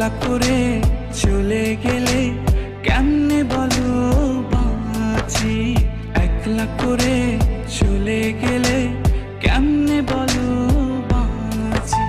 একলা করে চলে গেলে কেমনে বলো বাঁচি, একলা করে চলে গেলে কেমনে বলো বাঁচি।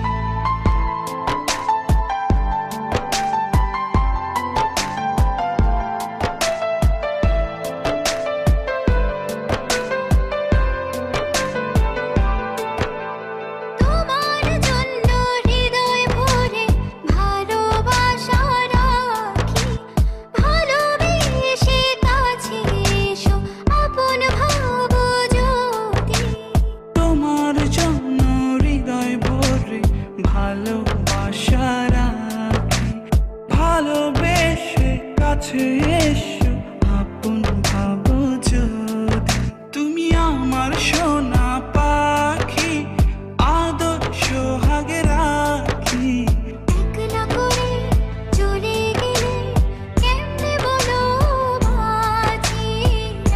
ভালোবাসা রাখি, ভালোবেসে কাছে এসো আপন ভাবো যদি। তুমি আমার সোনা পাখি, আদর সোহাগে রাখি। একলা করে চলে গেলে কেমনে বলো বাঁচি,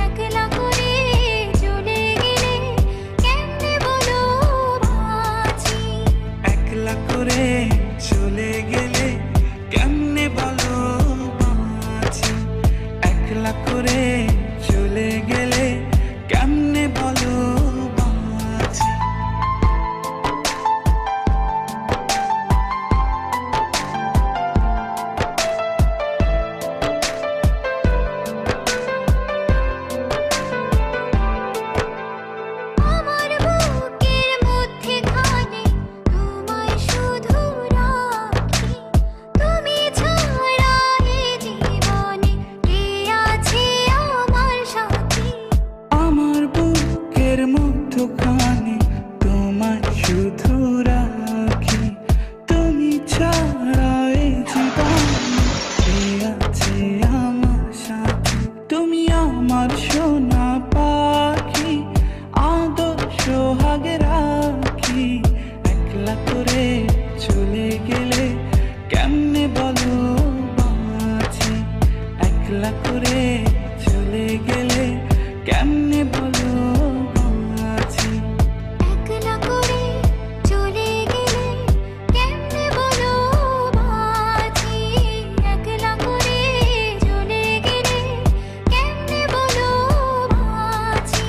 একলা করে চলে গেলে কেমনে বলো বাঁচি। একলা করে চলে গেলে কেমনে বলো বাঁচি, একলা করে চলে গেলে কেমনে বলো বাঁচি। আমার বুকের মধ্যেখানে তোমায় শুধু রাখি, তুমি ছাড়া এই জীবনে কে আছে আমার সাথী। আমার বুকের মধ্যখানে তোমায় শুধু রাখি, তুমি ছাড়া এই জীবনে কে আছে আমার সাথী। তুমি আমার সোনা পাখি, আদর সোহাগে রাখি। একলা করে চলে গেলে কেমনে বলো বাঁচি, একলা করে চলে গেলে কেমনে বলো বাঁচি। একলা করে চলে গেলে কেমনে বলো বাঁচি, একলা করে চলে গেলে কেমনে বলো বাঁচি।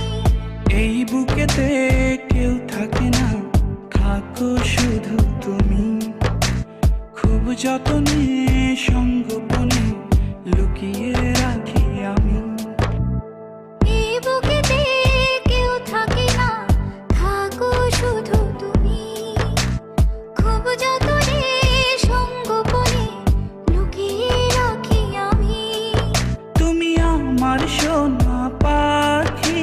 এই বুকেতে কেউ থাকে না, থাকো শুধু তুমি। খুব যতনে সঙ্গোপনে লুকিয়ে রাখি আমি। এই বুকেতে কেউ থাকে না, থাকো শুধু তুমি। খুব যতনে সঙ্গোপনে লুকিয়ে রাখি আমি। তুমি আমার সোনা পাখি,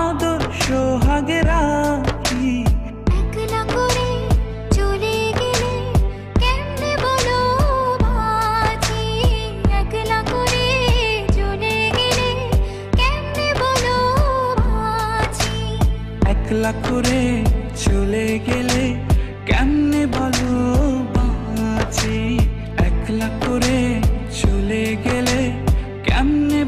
আদর সোহাগে রাখি। একলা করে চলে গেলে কেমনে বলো বাঁচি, একলা করে চলে গেলে কেমনে বলো বাঁচি। একলা করে চলে গেলে কেমনে বলো বাঁচি, একলা করে চলে গেলে কেমনে